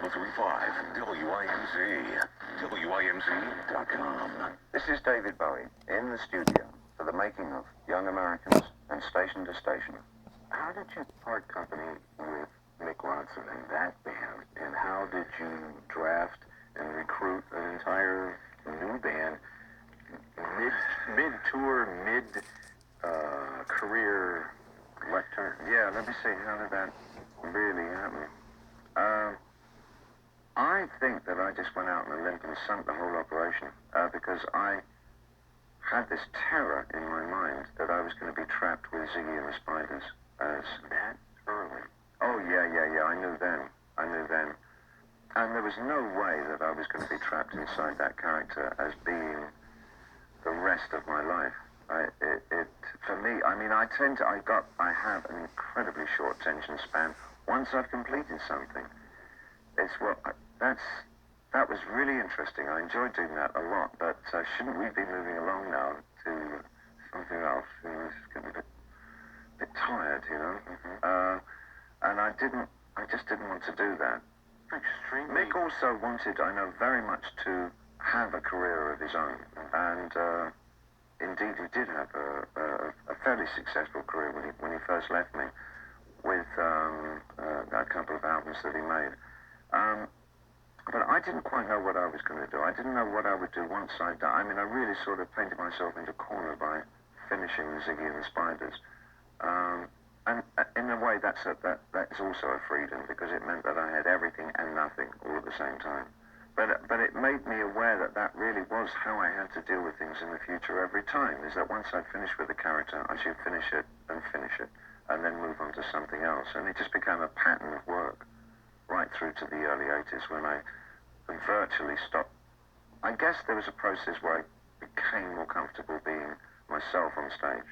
103.5 WIMZ. WIMZ.com. This is David Bowie in the studio for the making of Young Americans and Station to Station. How did you part company with Mick Ronson and that band? And how did you draft and recruit an entire new band mid-tour, mid-career left turn? Yeah, let me see. How did that really happen? I think that I just went out on a limb and sunk the whole operation because I had this terror in my mind that I was going to be trapped with Ziggy and the Spiders as that early. Oh, yeah. I knew then. And there was no way that I was going to be trapped inside that character as being the rest of my life. For me, I mean, I have an incredibly short attention span. Once I've completed something, that was really interesting. I enjoyed doing that a lot, but shouldn't we be moving along now to something else? You know, it's getting a bit tired, you know. And I just didn't want to do that. Extremely. Mick also wanted, I know, very much to have a career of his own, and indeed he did have a fairly successful career when he first left me with a couple of albums that he made. But I didn't quite know what I was going to do. I didn't know what I would do once I'd done. I mean, I really sort of painted myself into a corner by finishing the Ziggy and the Spiders. And in a way, that's also a freedom because it meant that I had everything and nothing all at the same time. But it made me aware that really was how I had to deal with things in the future every time, is that once I'd finished with a character, I should finish it, and then move on to something else. And it just became a pattern of work right through to the early 80s when I virtually stopped. I guess there was a process where I became more comfortable being myself on stage,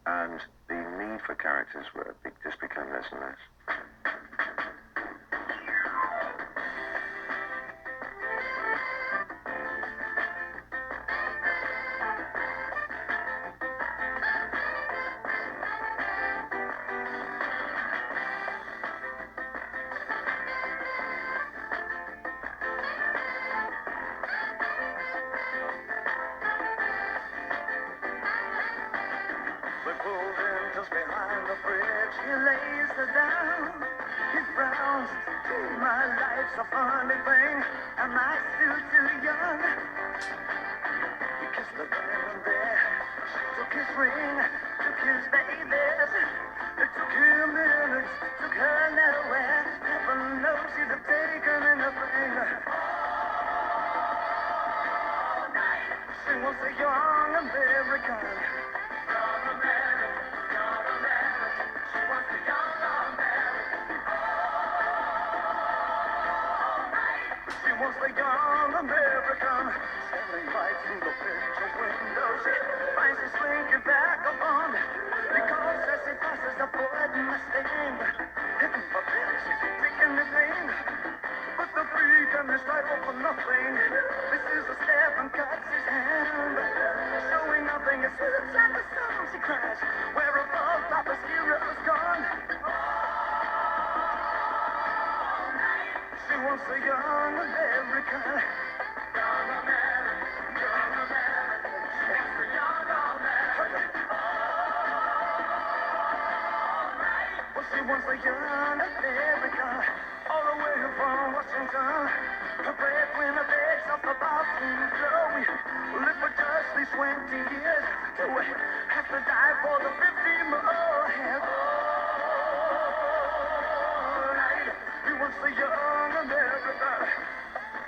and the need for characters just became less and less. Behind the bridge, he lays her down. He frowns, my life's a funny thing. Am I still too young? He kissed the band there. She took his ring, took his babies. It took him minutes, took her nowhere. Heaven knows she'd have taken anything. All night, she was a young American. The young American, standing right through the picture window, she finds his slinking vagabond, because as he passes a boy Mustang, heaven forbid she's taking his name, but the freedom is ripe for nothing. This is a step and cuts his hand, showing nothing as sweet as the song she cries, where above Papa's hero's gone. She wants a young American. Young American. She wants a young American. Well, she wants a young American. All the way from Washington. Her breadwinner begs off the bathroom floor. Live for just these 20 years. Do we have to die for the 50 more? He wants the young America.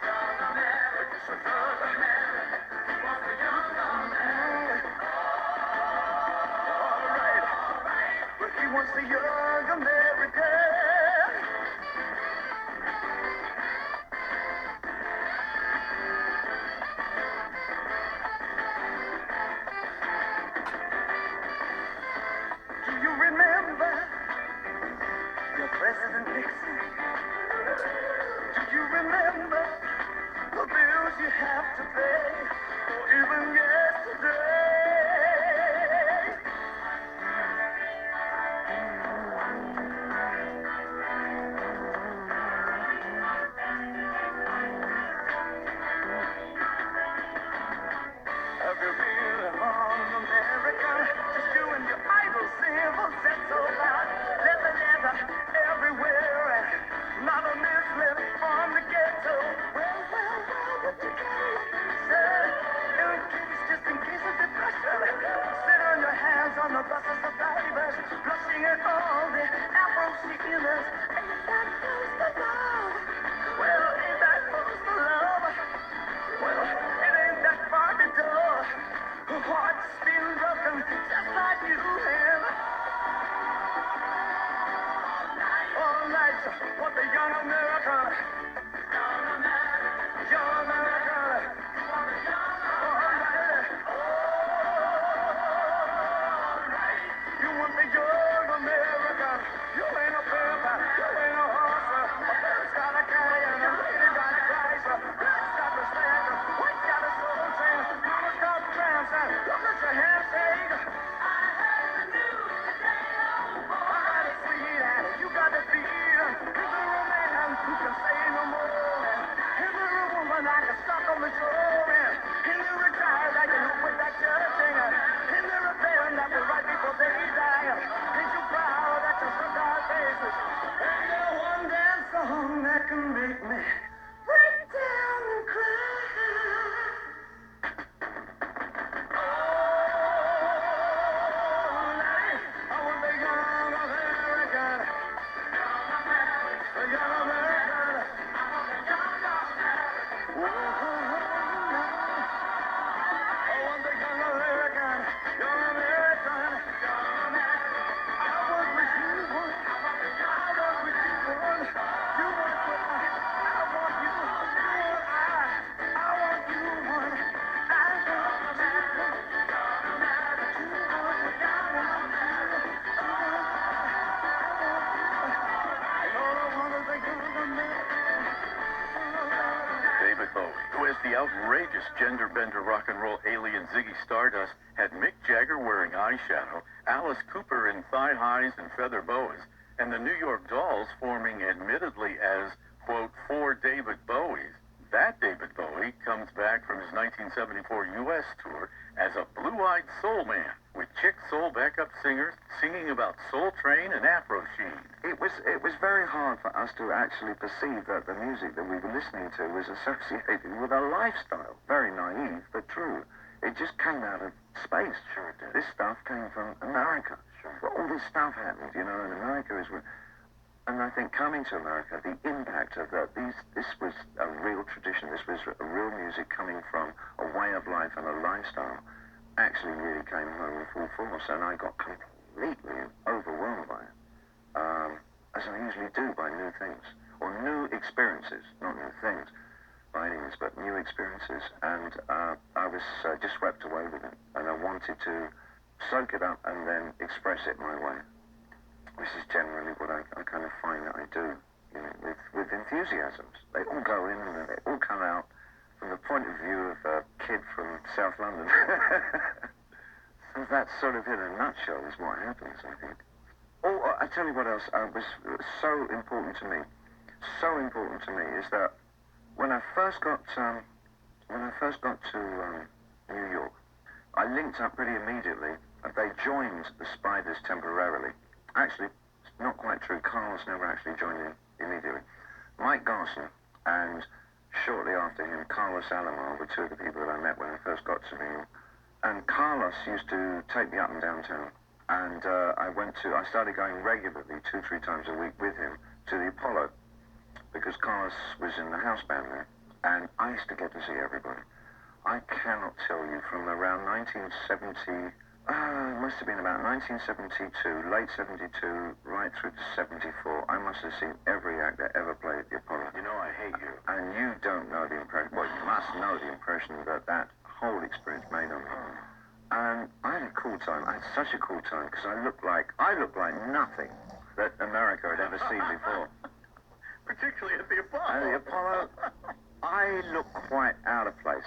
Young America, so young America. He wants the young America. All right. But he wants the young America. Do you remember your President Nixon? Do you remember the bills you have to pay, or even yesterday? toe. Well, what you carry, sir? In case, just in case of depression. Sit on your hands on the buses of divers, blushing at all the Afro sealers. Ain't that close to love? Well, ain't that close to love? Well, it ain't that far to door. Hearts been broken just like you have. All night, what the young American, young American. All night, you want the young American. You ain't a pimp, you ain't a horse. A pimp's got a Cayenne, a lady got a Chrysler. Black's got the stand, white's got a soul train. Mama's got tramps, and look at your handshake. I got a sweet and you got the beat. Is there a man who can say no more? Is there a woman I can suck on the shore? Is there a child I can help with that judging? Is there a band that will write before they die? Ain't you proud that you struck our faces? Ain't there one dance song that can make me break down and cry? I want the young American, the young American. I want the young American, young American. I was with you once, I was with you once. You want what I want you, you want I want you one. I want you one. David Bowie, who as the outrageous gender-bender rock and roll alien Ziggy Stardust had Mick Jagger wearing eyeshadow, Alice Cooper in thigh-highs and feather boas, and the New York Dolls forming admittedly as, quote, four David Bowies. That David Bowie comes back from his 1974 U.S. tour as a blue-eyed soul man with chick soul backup singers singing about Soul Train and Afro Sheen. It was very hard for us to actually perceive that the music that we were listening to was associated with a lifestyle. Very naive, but true. It just came out of space. Sure it did. This stuff came from America. Sure. Well, all this stuff happened, and America is... And I think coming to America, the impact of that, this was a real tradition, this was a real music coming from a way of life and a lifestyle, actually really came home in full force, and I got completely overwhelmed by it, as I usually do by new things, or new experiences, not new things by any means, but new experiences, and I was just swept away with it, and I wanted to soak it up and then express it my way. This is generally what I kind of find that I do, with enthusiasms. They all go in and they all come out from the point of view of a kid from South London. So that's sort of in a nutshell is what happens, I think. Oh, I tell you what else was so important to me. So important to me is that when I first got to New York, I linked up pretty immediately. They joined the Spiders temporarily. Actually, it's not quite true. Carlos never actually joined in immediately. Mike Garson and shortly after him, Carlos Alomar were two of the people that I met when I first got to New York. And Carlos used to take me up and downtown. And I started going regularly 2-3 times a week with him to the Apollo because Carlos was in the house band there. And I used to get to see everybody. I cannot tell you from around 1970... it must have been about 1972, late 72, right through to 74. I must have seen every act that ever played at the Apollo. You know I hate you. And you don't know the impression, well, you must know the impression that whole experience made on me. And I had a cool time. I had such a cool time because I looked like nothing that America had ever seen before. Particularly at the Apollo. At the Apollo, I look quite out of place.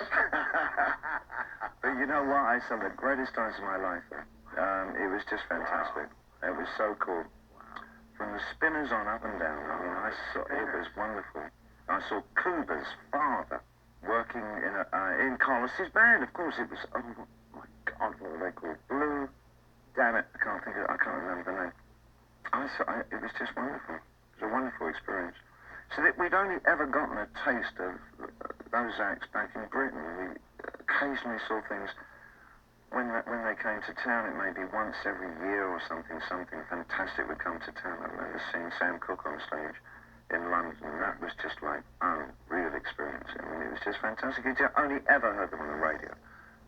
But you know what? I had some of the greatest times of my life there. It was just fantastic. Wow. It was so cool. Wow. From the Spinners on up and down. I mean, it was wonderful. I saw Kuba's father working in Carlos's band. Of course, it was. Oh my God, what were they called? Blue. Damn it, I can't remember the name. It was just wonderful. It was a wonderful experience. So that we'd only ever gotten a taste of those acts back in Britain. We occasionally saw things when they came to town. It may be once every year or something fantastic would come to town. I remember seeing Sam Cooke on stage in London, and that was just like unreal experience. I mean, it was just fantastic. You only ever heard them on the radio,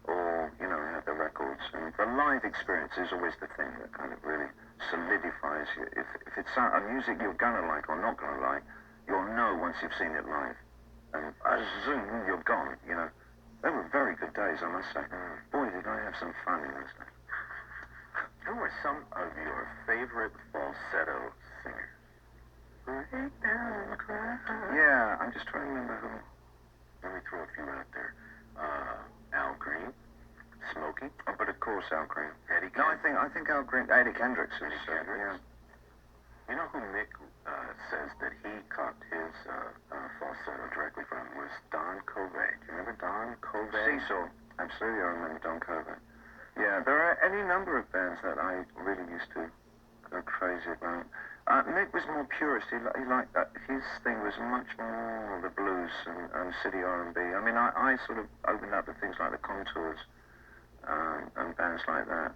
or had the records. And the live experience is always the thing that kind of really solidifies you. If it's a music you're gonna like or not gonna like, you'll know once you've seen it live. And zoom, you're gone. They were very good days, I must say. Boy, did I have some fun in those days. Who are some of your favorite falsetto singers? Break down and cry. Yeah, I'm just trying to remember who. Let me throw a few out there. Al Green, Smokey. Oh, but of course Al Green. Eddie No, Kendricks. I think Al Green. Eddie Kendricks is. Eddie Kendricks. You know who Mick says that he copied his falsetto directly from was Don Covey. Do you remember Don Covey? Seesaw. Absolutely, I remember Don Covey. Yeah, there are any number of bands that I really used to go crazy about. Mick was more purist. He liked that. His thing was much more the blues and city R&B. I mean, I sort of opened up to things like the Contours and bands like that.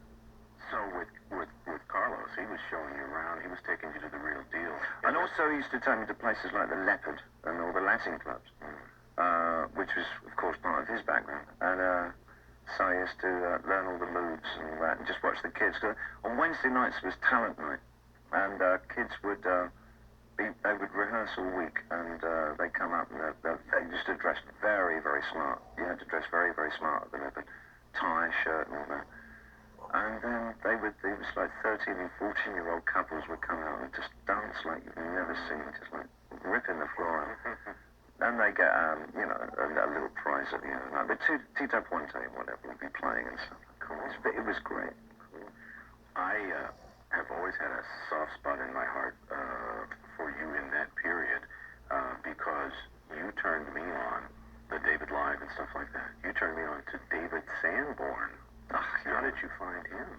So with Carlos, he was showing you around. He was taking you to the real deal. And also he used to take me to places like the Leopard and all the Latin clubs, which was, of course, part of his background. And so I used to learn all the moves and all that and just watch the kids. On Wednesday nights was talent night, and kids would they would rehearse all week, and they'd come up and they used to dress very, very smart. You had to dress very, very smart at the Leopard. Tie, shirt, and all that. And then it was like 13 and 14-year-old couples would come out and just dance like you've never seen, just like ripping the floor out. And they get, a little prize at the end of the night. But Tito Puente and whatever would be playing and stuff. Cool. It was great. I have always had a soft spot in my heart for you in that period because you turned me on the David Live and stuff like that. You turned me on to David Sanborn. How did you find him?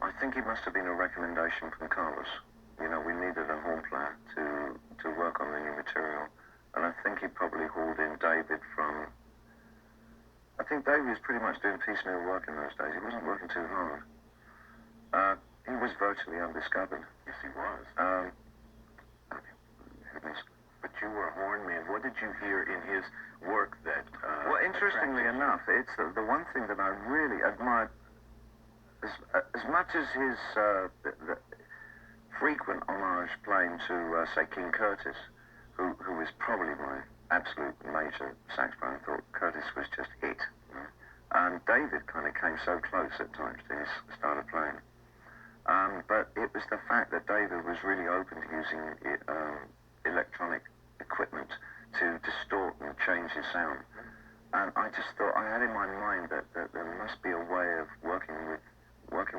I think it must have been a recommendation from Carlos. We needed a horn player to work on the new material. And I think he probably hauled in David from... I think David was pretty much doing piecemeal work in those days. He wasn't working too hard. He was virtually undiscovered. Yes, he was. But you were a horn man. What did you hear in his work that... well, interestingly enough, it's the one thing that I really admired, as much as his the frequent homage playing to, say, King Curtis, who was probably my absolute major sax player. I thought Curtis was just it. And David kind of came so close at times to his style of playing. But it was the fact that David was really open to using electronic equipment to distort and change his sound. And I just thought, I had in my mind that there must be a way of working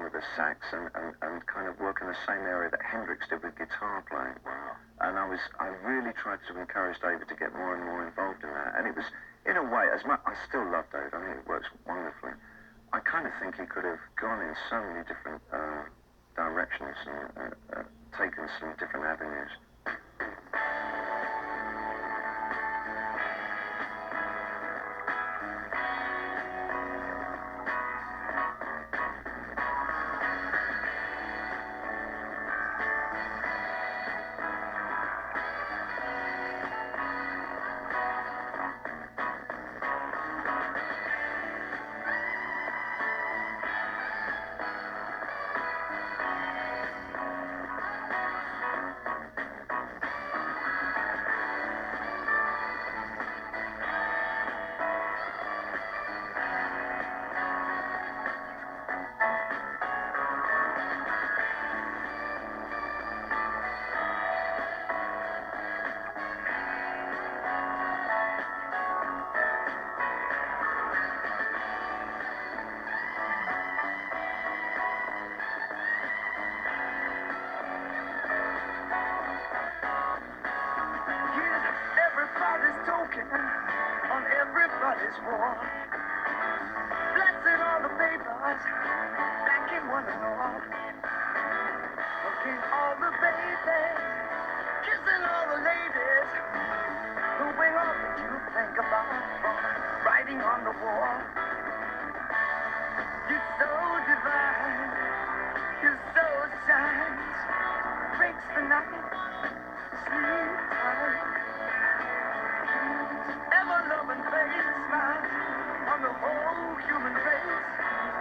with the sax and kind of work in the same area that Hendrix did with guitar playing. Wow. And I really tried to encourage David to get more and more involved in that. And it was, in a way, I still love David. I think it works wonderfully. I kind of think he could have gone in so many different directions and taken some different avenues. On everybody's wall, blessing all the papers, thanking one and all, looking all the babies, kiss kissing all the ladies. Doing all that you think about, writing on the wall. You're so divine, you're so shines, breaks the night, sleep tight. Ever loving face, smile on the whole human race.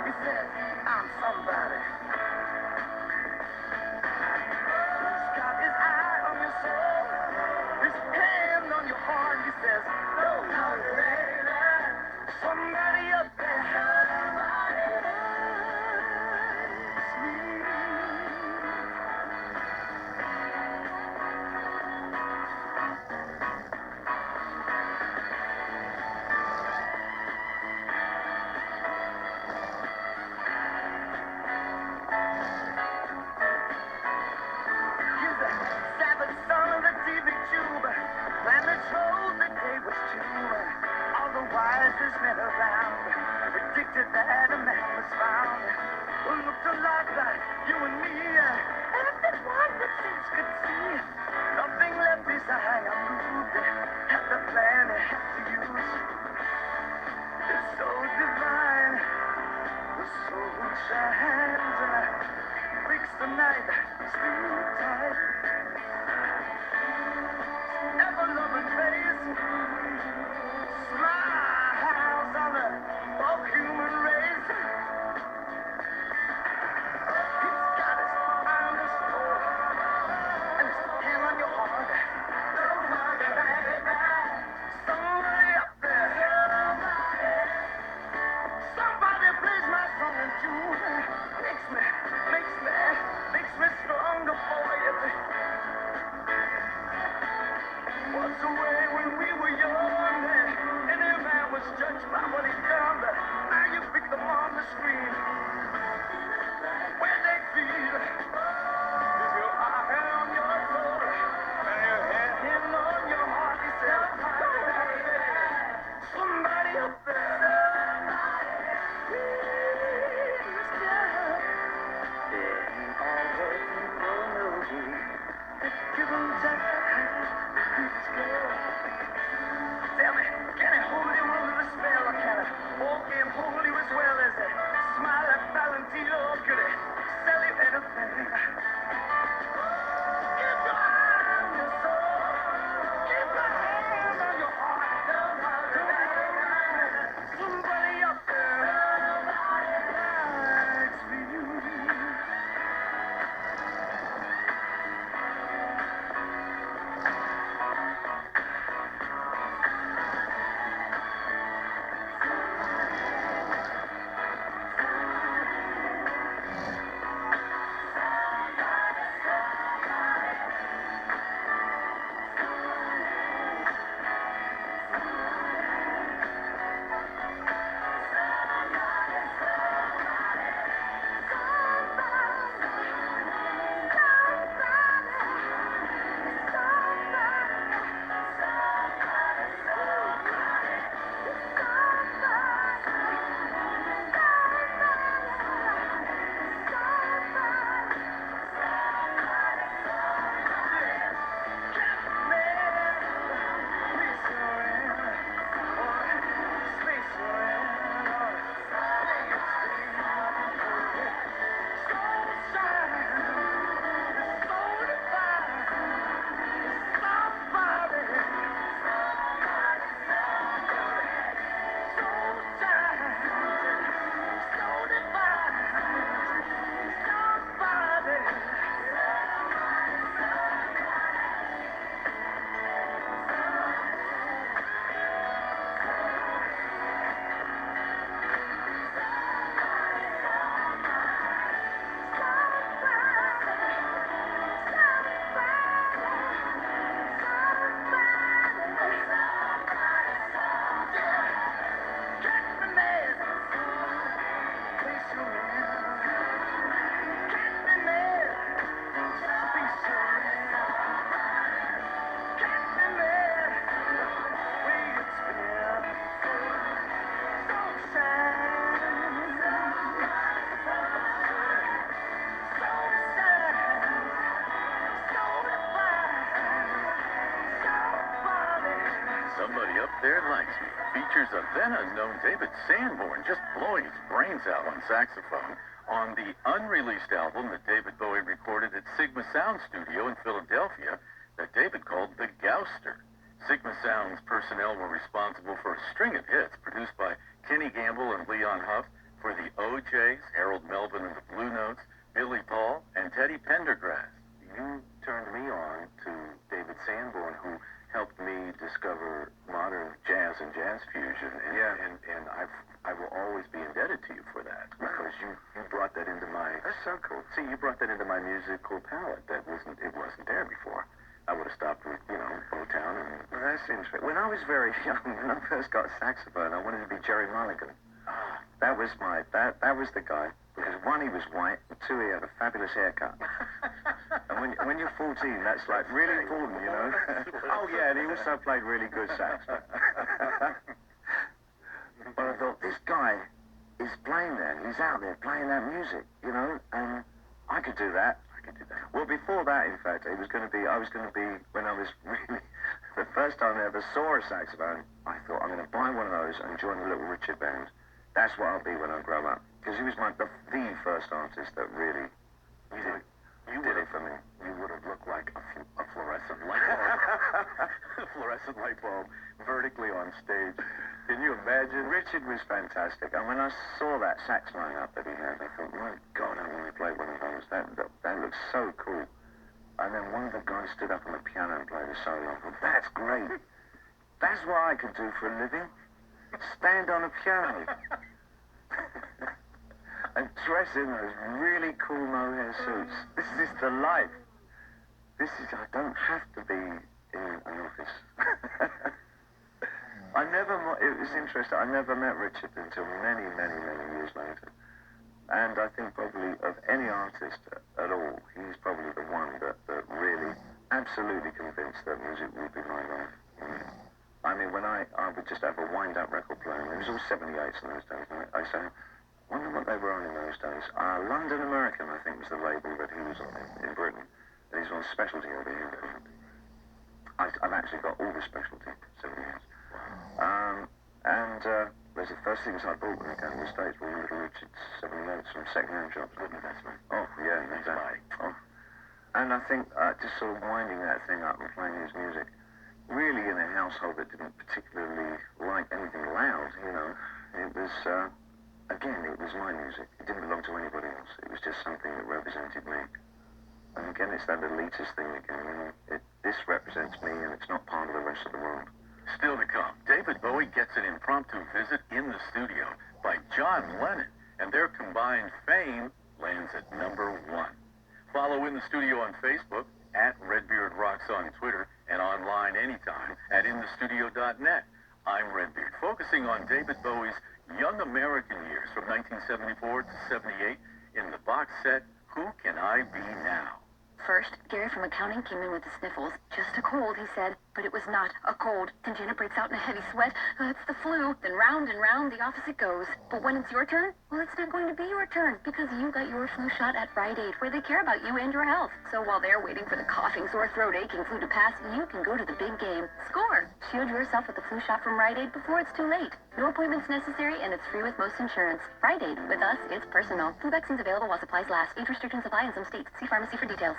He says, I'm somebody. He's got his eye on your soul, his hand on your heart. He says, no, no, baby, somebody up there. Men around predicted that a man was found who looked a lot like you and me, and that one that sense could see. Nothing left behind. I moved, had the plan I had to use. It's so divine, the soul shines, breaks the night, sleep tight. Ever loving face, smile. Of human race. He's got his eye on your soul and his hand on your heart. Somebody up there. Somebody plays my song and tune. Makes me stronger for you. What's the way when we were young? Any man was judged by what he's done. Now you pick them on the screen where they feel. If your eye on your soul and your hand on your heart, he said, somebody up there. All the people know that given time, it's good. Tell me, can I hold him under the spell, or can I walk him hold him as well as a smile? Somebody Up There Likes Me features a then unknown David Sanborn just blowing his brains out on saxophone on the unreleased album that David Bowie recorded at Sigma Sound Studio in Philadelphia that David called The Gouster. Sigma Sound's personnel were responsible for a string of hits produced by Kenny Gamble and Leon Huff for the OJs, Harold Melvin and the Blue Notes, Billy Paul, and Teddy Pendergrass. You turned me on to David Sanborn, who helped me discover modern jazz and jazz fusion. And I will always be indebted to you for that, because you brought that into my... That's so cool. See, you brought that into my musical palette. It wasn't there before. I would have stopped with, Motown. Well, that's interesting. When I was very young, when I first got saxophone, I wanted to be Jerry Mulligan. That was that was the guy. Because one, he was white, and two, he had a fabulous haircut. And when you're 14, that's like really important, Oh yeah, and he also played really good sax. But I thought, this guy is playing that. He's out there playing that music, and I could do that. Well, before that, in fact, I was going to be, when I was really, the first time I ever saw a saxophone, I thought, I'm going to buy one of those and join the Little Richard band. That's what I'll be when I grow up. Because he was the first artist that really did it for me. You would have looked like a fluorescent light bulb. A fluorescent light bulb vertically on stage. Can you imagine? Richard was fantastic. And when I saw that sax line-up that he had, I thought, my God, I want to play one of those. That looks so cool. And then one of the guys stood up on the piano and played a solo. I thought, that's great. That's what I could do for a living. Stand on a piano. And dress in those really cool mohair suits. This is the life. I don't have to be in an office. It was interesting, I never met Richard until many, many, many years later. And I think probably of any artist at all, he's probably the one that really absolutely convinced that music would be my life. I mean, when I would just have a wind-up record playing, it was all 78s in those days, and I say, wonder what they were on in those days. London American, I think, was the label that he was on in Britain. And he's on specialty over here. I've actually got all the specialty 78s. There's the first things I bought when I came to the States were Little Richard's 78s from second-hand shops. Good investment. Oh, yeah, exactly. Oh. And I think just sort of winding that thing up and playing his music, really in a household that didn't particularly like anything loud, it was... Again, it was my music. It didn't belong to anybody else. It was just something that represented me. And again, it's that elitist thing again. This represents me, and it's not part of the rest of the world. Still to come, David Bowie gets an impromptu visit in the studio by John Lennon, and their combined fame lands at #1. Follow In the Studio on Facebook, at Redbeard Rocks on Twitter, and online anytime at inthestudio.net. I'm Redbeard, focusing on David Bowie's young American years from 1974 to 78 in the box set, Who Can I Be Now? First, Gary from accounting came in with the sniffles. Just a cold, he said, but it was not a cold. Then Janet breaks out in a heavy sweat. It's the flu. Then round and round the office it goes. But when it's your turn, well, it's not going to be your turn because you got your flu shot at Rite Aid, where they care about you and your health. So while they're waiting for the coughing, sore throat, aching flu to pass, you can go to the big game. Score! Shield yourself with the flu shot from Rite Aid before it's too late. No appointments necessary, and it's free with most insurance. Rite Aid. With us, it's personal. Flu vaccines available while supplies last. Age restrictions apply in some states. See pharmacy for details.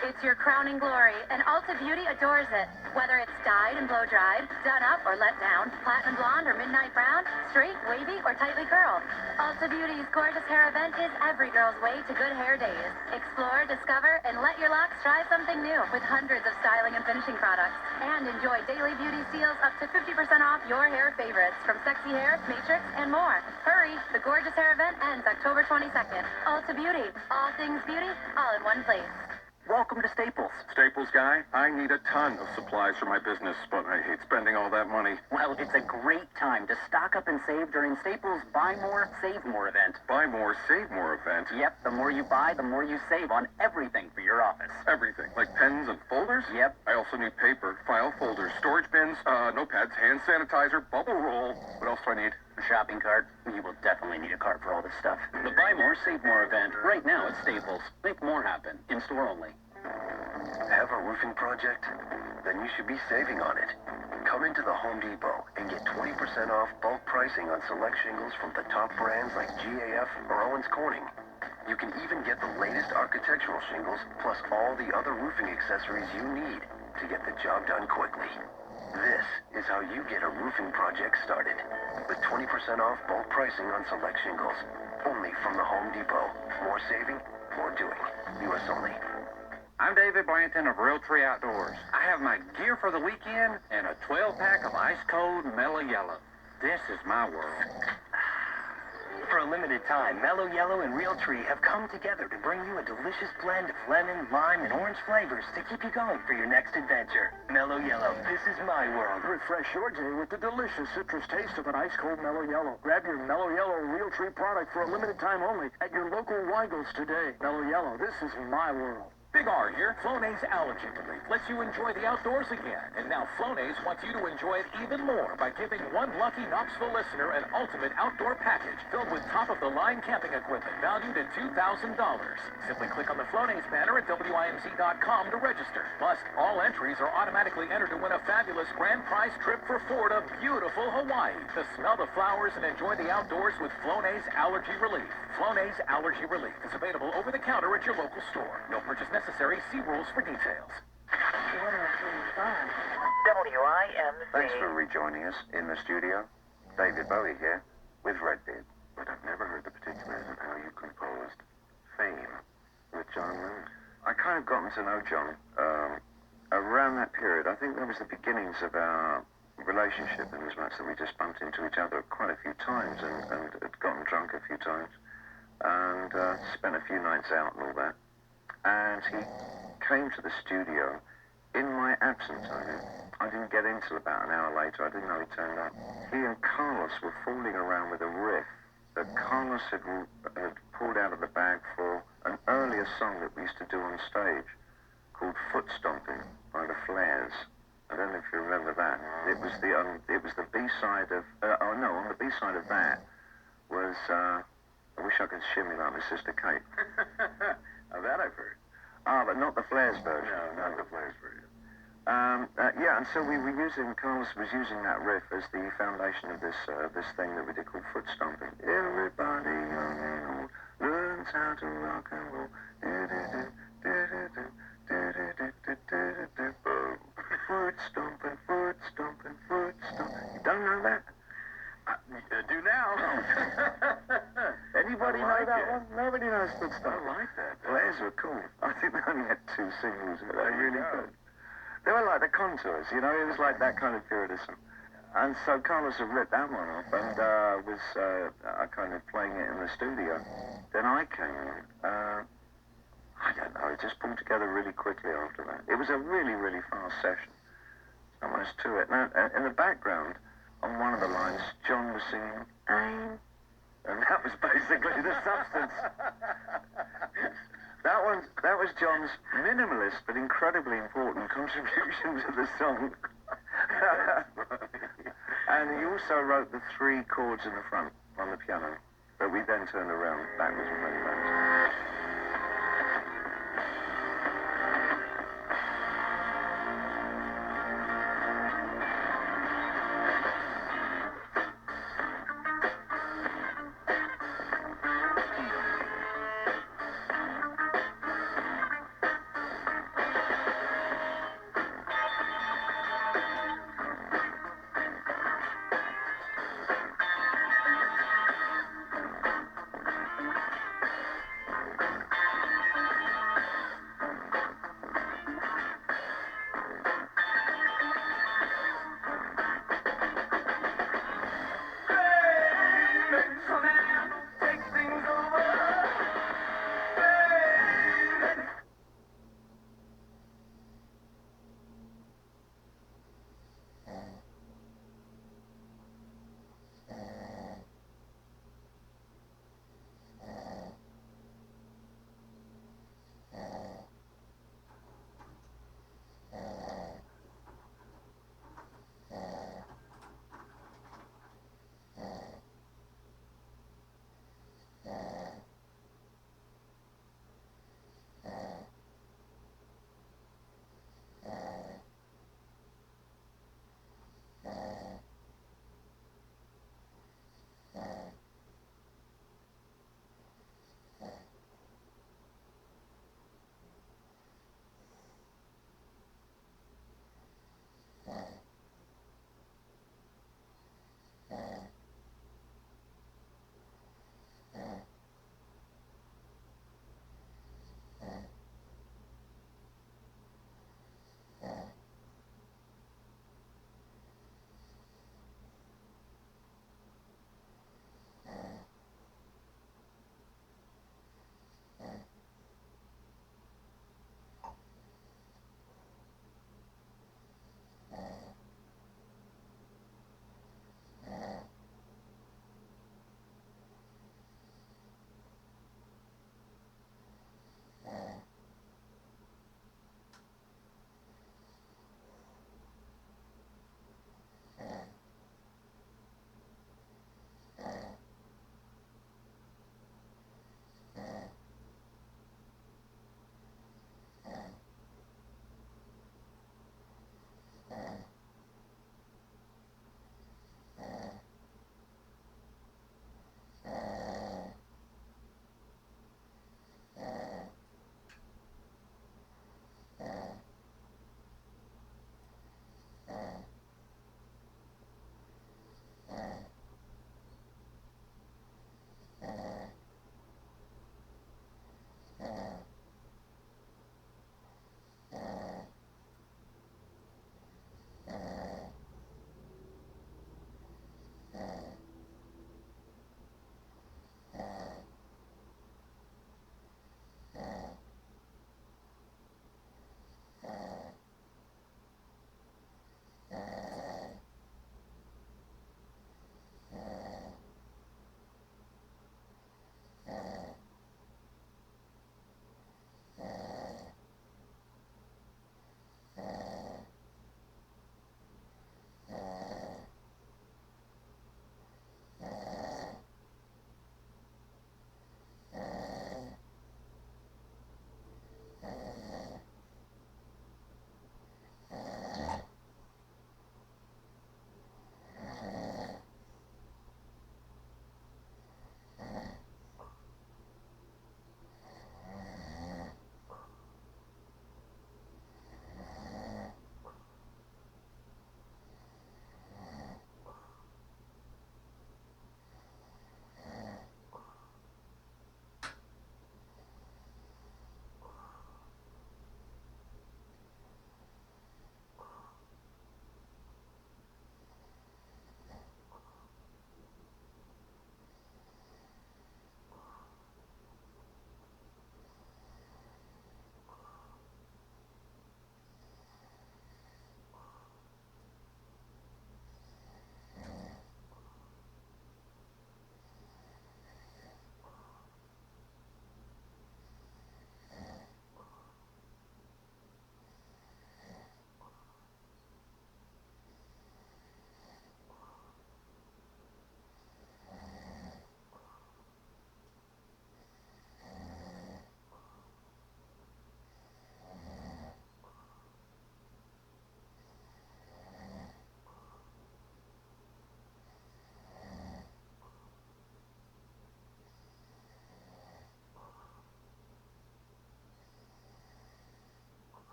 It's your crowning glory, and Ulta Beauty adores it. Whether it's dyed and blow-dried, done up or let down, platinum blonde or midnight brown, straight, wavy, or tightly curled, Ulta Beauty's gorgeous hair event is every girl's way to good hair days. Explore, discover, and let your locks try something new with hundreds of styling and finishing products. And enjoy daily beauty steals up to 50% off your hair favorites, from sexy hair, matrix, and more. Hurry, the gorgeous hair event ends October 22nd. Ulta Beauty, all things beauty, all in one place. Welcome to Staples. Staples guy, I need a ton of supplies for my business, but I hate spending all that money. Well, it's a great time to stock up and save during Staples' Buy More, Save More event. Buy more, save more event? Yep, the more you buy, the more you save on everything for your office. Everything? Like pens and folders? Yep. I also need paper, file folders, storage bins, notepads, hand sanitizer, bubble roll. What else do I need? A shopping cart. You will definitely need a cart for all this stuff. The Buy More, Save More event, right now at Staples. Make more happen, in-store only. Have a roofing project? Then you should be saving on it. Come into to the Home Depot and get 20% off bulk pricing on select shingles from the top brands like GAF or Owens Corning. You can even get the latest architectural shingles plus all the other roofing accessories you need to get the job done quickly. This is how you get a roofing project started with 20% off bulk pricing on select shingles. Only from the Home Depot. More saving, more doing. U.S. only. I'm David Blanton of Realtree Outdoors. I have my gear for the weekend and a 12-pack of ice-cold Mellow Yellow. This is my world. For a limited time, Mellow Yellow and Realtree have come together to bring you a delicious blend of lemon, lime, and orange flavors to keep you going for your next adventure. Mellow Yellow, this is my world. Refresh your day with the delicious citrus taste of an ice-cold Mellow Yellow. Grab your Mellow Yellow Realtree product for a limited time only at your local Weigels today. Mellow Yellow, this is my world. Big R here. Flonase Allergy Relief lets you enjoy the outdoors again. And now Flonase wants you to enjoy it even more by giving one lucky Knoxville listener an ultimate outdoor package filled with top-of-the-line camping equipment valued at $2,000. Simply click on the Flonase banner at WIMZ.com to register. Plus, all entries are automatically entered to win a fabulous grand prize trip for four to beautiful Hawaii to smell the flowers and enjoy the outdoors with Flonase Allergy Relief. Flonase Allergy Relief is available over the counter at your local store. No purchase necessary. See rules for details. WIMZ. Thanks for rejoining us in the studio. David Bowie here with Redbeard. But I've never heard the particulars of how you composed Fame with John Lennon. I kind of gotten to know John around that period. I think that was the beginnings of our relationship, in as much that we just bumped into each other quite a few times and had gotten drunk a few times and spent a few nights out and all that. And he came to the studio in my absence. I didn't get in till about an hour later. I didn't know he turned up. He and Carlos were fooling around with a riff that Carlos had pulled out of the bag for an earlier song that we used to do on stage called Foot Stomping by the Flares. I don't know if you remember that. It was the B-side of on the B-side of that was I wish I could shimmy like my sister Kate. Now that I've heard. But not the Flares version. No, not the Flares version. Yeah, and so we were Carlos was using that riff as the foundation of this thing that we did called Foot Stomping. Everybody young and old learns how to rock and roll. Foot stomping, foot stomping, foot stomping. You don't know that? I do now. Anybody know that one? Nobody knows Foot Stomping. I like that. Flares were cool. I think they only had 2 singles, but they really good. They were like the Contours, you know, it was like that kind of periodism. And so Carlos had ripped that one off and was kind of playing it in the studio. Then I came in. I don't know, it just pulled together really quickly after that. It was a really, really fast session. Not much to it. Now, in the background, on one of the lines, John was singing, "Aim," and that was basically the substance. That was John's minimalist but incredibly important contribution to the song. And he also wrote the 3 chords in the front on the piano that we then turned around backwards and went back.